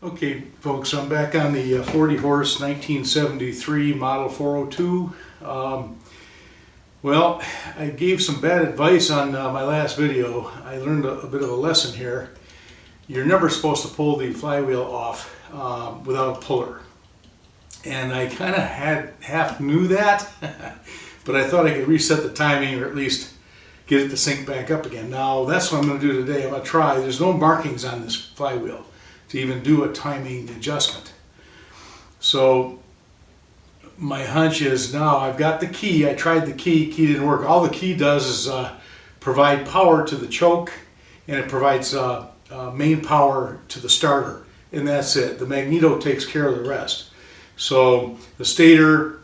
Okay, folks, I'm back on the 40 horse 1973 Model 402. Well, I gave some bad advice on my last video. I learned a bit of a lesson here. You're never supposed to pull the flywheel off without a puller. And I kind of half knew that, but I thought I could reset the timing or at least get it to sync back up again. Now, that's what I'm going to do today. I'm going to try. There's no markings on this flywheel to even do a timing adjustment. So my hunch is now I've got the key. I tried the key didn't work. All the key does is provide power to the choke, and it provides main power to the starter, and that's it. The magneto takes care of the rest. So the stator,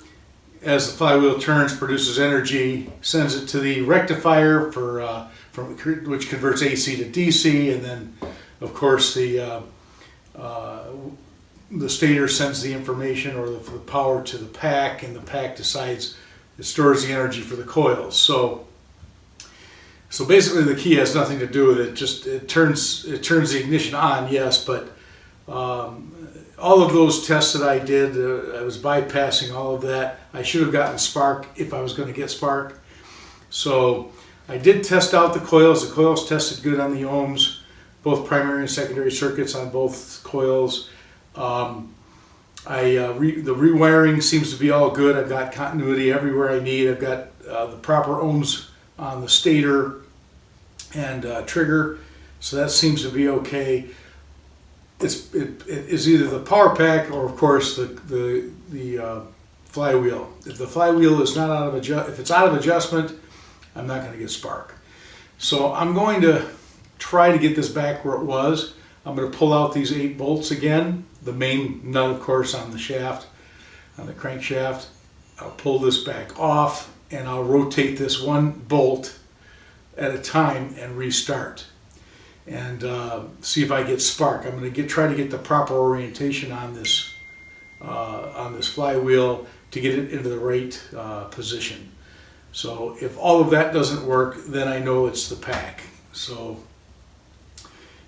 as the flywheel turns, produces energy, sends it to the rectifier which converts AC to DC, and then of course the stator sends the information or the power to the pack, and the pack decides it stores the energy for the coils. So basically the key has nothing to do with it. Just it turns the ignition on, yes, but all of those tests that I did, I was bypassing all of that. I should have gotten spark if I was going to get spark. So I did test out the coils. The coils tested good on the ohms, both primary and secondary circuits on both coils. The rewiring seems to be all good. I've got continuity everywhere I need. I've got the proper ohms on the stator and trigger, so that seems to be okay. It is either the power pack or, of course, the flywheel. If the flywheel is not out of if it's out of adjustment, I'm not going to get spark. So I'm going to try to get this back where it was. I'm going to pull out these 8 bolts again. The main nut, of course, on the shaft, on the crankshaft. I'll pull this back off, and I'll rotate this one bolt at a time and restart, and see if I get spark. I'm going to try to get the proper orientation on this flywheel to get it into the right position. So if all of that doesn't work, then I know it's the pack. So,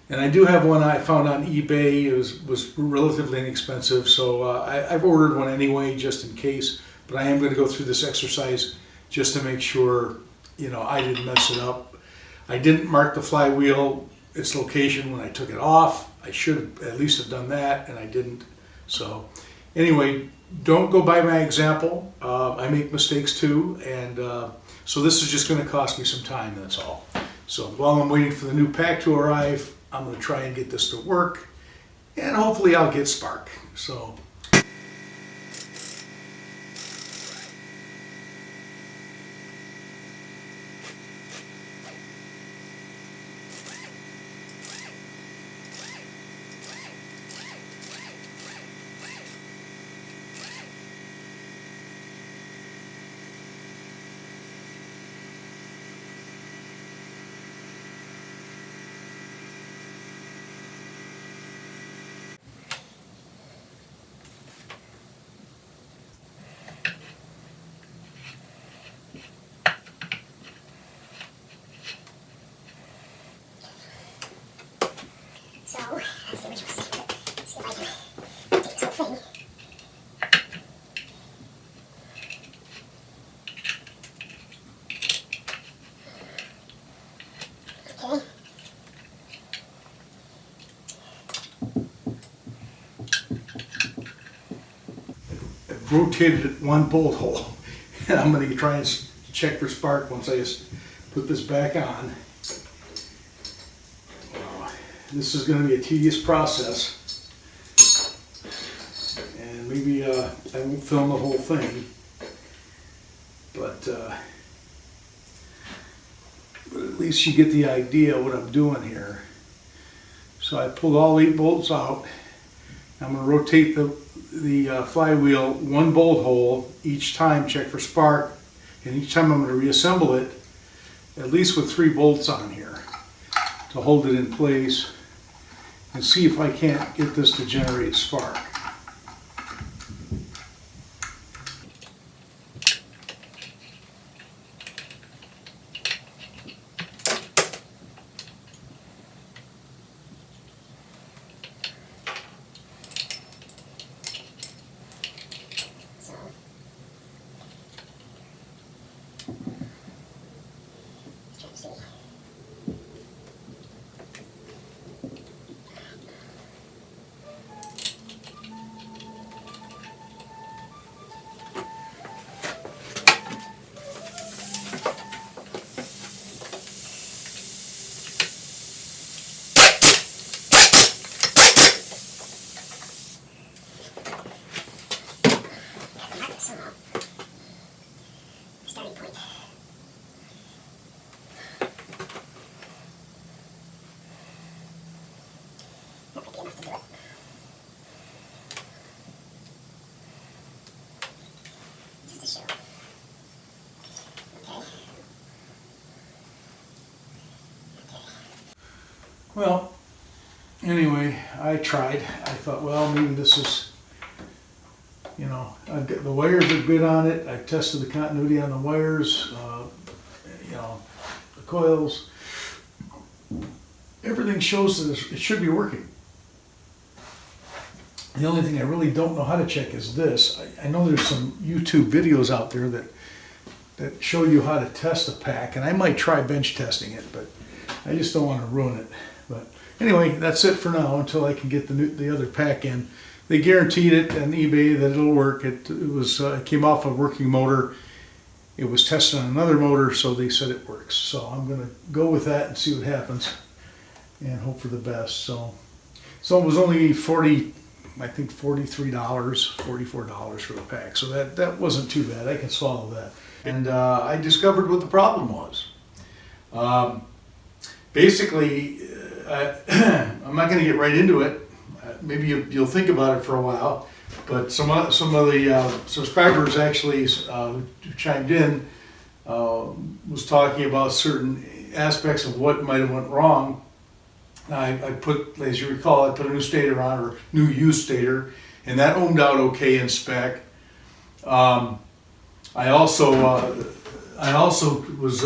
and I do have one I found on eBay. It was relatively inexpensive, so I've ordered one anyway just in case. But I am going to go through this exercise just to make sure, I didn't mess it up. I didn't mark the flywheel, its location, when I took it off. I should at least have done that, and I didn't. So anyway, don't go by my example. I make mistakes too, and so this is just going to cost me some time, that's all. So while I'm waiting for the new pack to arrive, I'm going to try and get this to work, and hopefully I'll get spark. So let's see what you see. See if I can take this whole thing. Okay. I've rotated one bolt hole, and I'm going to try and check for spark once I just put this back on. This is going to be a tedious process, and maybe I won't film the whole thing, but at least you get the idea of what I'm doing here. So I pulled all 8 bolts out. I'm going to rotate the flywheel one bolt hole each time, check for spark, and each time I'm going to reassemble it, at least with 3 bolts on here to hold it in place, and see if I can't get this to generate spark. Well, anyway, I tried. I thought, well, maybe this is, you know, I've got, the wires are good on it. I've tested the continuity on the wires, you know, the coils. Everything shows that it should be working. The only thing I really don't know how to check is this. I know there's some YouTube videos out there that show you how to test a pack, and I might try bench testing it, but I just don't want to ruin it. But anyway, that's it for now until I can get the other pack in. They guaranteed it on eBay that it'll work. It came off a working motor. It was tested on another motor, so they said it works. So I'm gonna go with that and see what happens, and hope for the best. So it was only $43, $44 for the pack. So that wasn't too bad. I can swallow that. And I discovered what the problem was. Basically, I'm not going to get right into it. Maybe you'll think about it for a while. But some of the subscribers actually who chimed in was talking about certain aspects of what might have went wrong. I put, as you recall, I put a new stator on, or new used stator, and that ohmed out okay in spec. I also was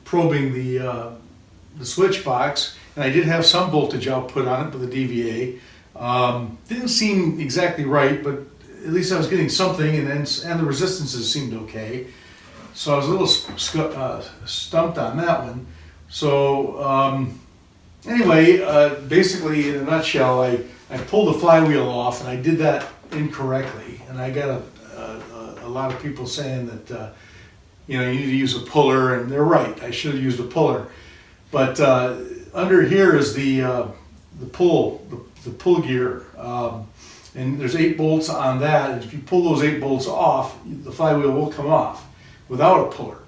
probing the switch box, and I did have some voltage output on it with a DVA. Didn't seem exactly right, but at least I was getting something, and the resistances seemed okay. So I was a little stumped on that one. So anyway, basically in a nutshell, I pulled the flywheel off, and I did that incorrectly, and I got a lot of people saying that you know, you need to use a puller, and they're right. I should have used a puller, but under here is the pull gear, and there's 8 bolts on that. And if you pull those 8 bolts off, the flywheel will come off without a puller.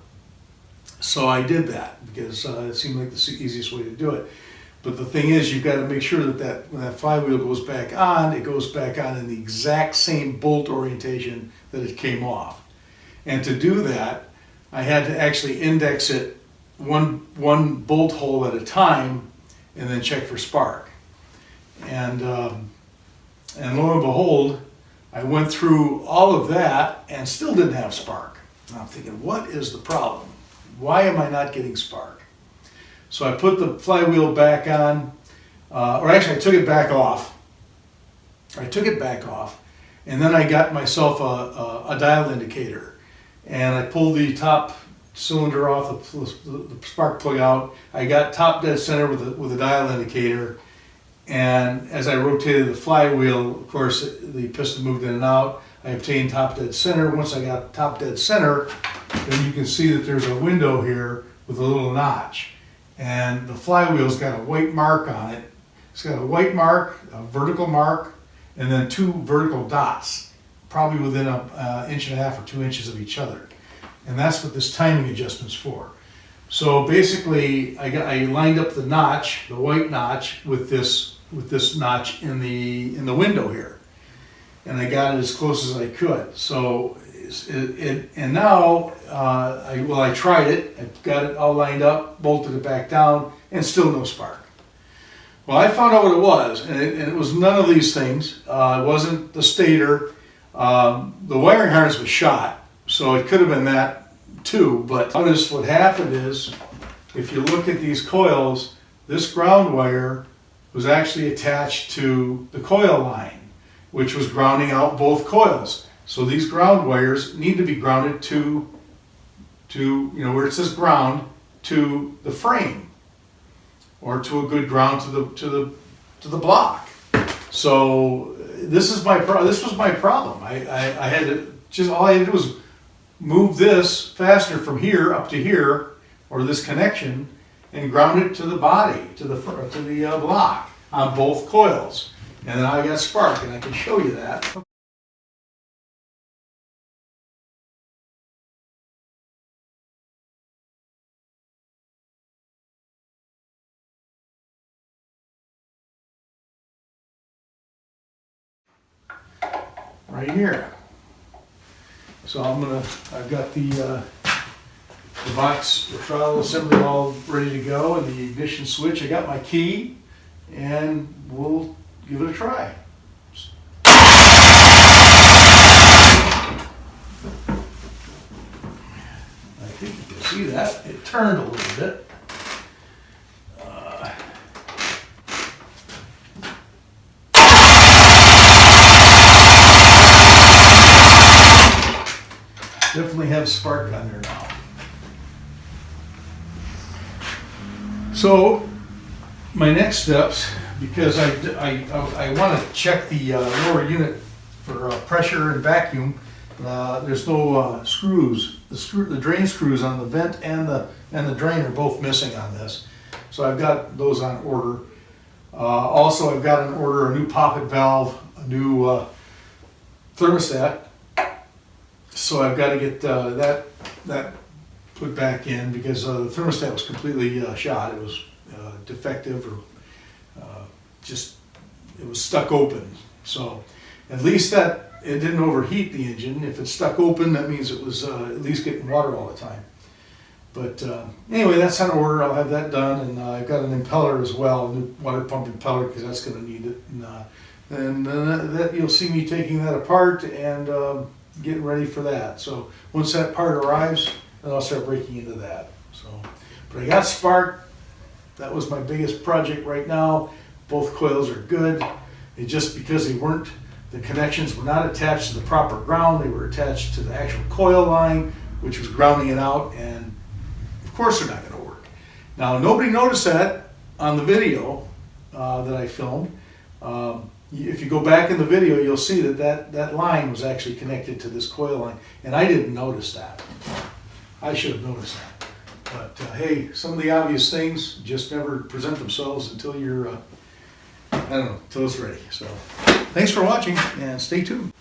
So I did that because it seemed like the easiest way to do it. But the thing is, you've got to make sure that when that flywheel goes back on, it goes back on in the exact same bolt orientation that it came off. And to do that, I had to actually index it one bolt hole at a time, and then check for spark. And lo and behold, I went through all of that and still didn't have spark. And I'm thinking, what is the problem? Why am I not getting spark? So I put the flywheel back on, or actually I took it back off. And then I got myself a dial indicator, and I pulled the top cylinder off, the spark plug out. I got top dead center with a dial indicator, and as I rotated the flywheel, of course, the piston moved in and out. I obtained top dead center. Once I got top dead center, then you can see that there's a window here with a little notch. And the flywheel's got a white mark on it. It's got a white mark, a vertical mark, and then 2 vertical dots, probably within an inch and a half or 2 inches of each other. And that's what this timing adjustment's for. So basically, I lined up the notch, the white notch, with this notch in the window here, and I got it as close as I could. So and now I tried it. I got it all lined up, bolted it back down, and still no spark. Well, I found out what it was, and it was none of these things. It wasn't the stator. The wiring harness was shot, so it could have been that too. But notice what happened is, if you look at these coils, this ground wire was actually attached to the coil line, which was grounding out both coils. So these ground wires need to be grounded to you know, where it says ground, to the frame, or to a good ground to the block. So this was my problem. I had to just, all I had to do was move this fastener from here up to here, or this connection, and ground it to the body, to the block on both coils. And then I got spark, and I can show you that. Right here. So I've got the box, the throttle assembly all ready to go, and the ignition switch. I got my key, and we'll give it a try. I think you can see that. It turned a little bit. Definitely have spark on there now. So my next steps, because I want to check the lower unit for pressure and vacuum. There's no screws. The drain screws on the vent and the drain are both missing on this. So I've got those on order. Also, I've got on order a new poppet valve, a new thermostat. So I've got to get that put back in because the thermostat was completely shot. It was defective or it was stuck open. So at least that it didn't overheat the engine. If it's stuck open, that means it was at least getting water all the time. But anyway, that's on order. I'll have that done, and I've got an impeller as well, a new water pump impeller, because that's going to need it. And that you'll see me taking that apart and getting ready for that. So once that part arrives, then I'll start breaking into that. So, but I got spark. That was my biggest project right now. Both coils are good. It just because the connections were not attached to the proper ground, they were attached to the actual coil line, which was grounding it out, and of course they're not going to work. Now, nobody noticed that on the video that I filmed. If you go back in the video, you'll see that line was actually connected to this coil line, and I didn't notice that. I should have noticed that. But hey, some of the obvious things just never present themselves until you're, I don't know, until it's ready. So thanks for watching, and stay tuned.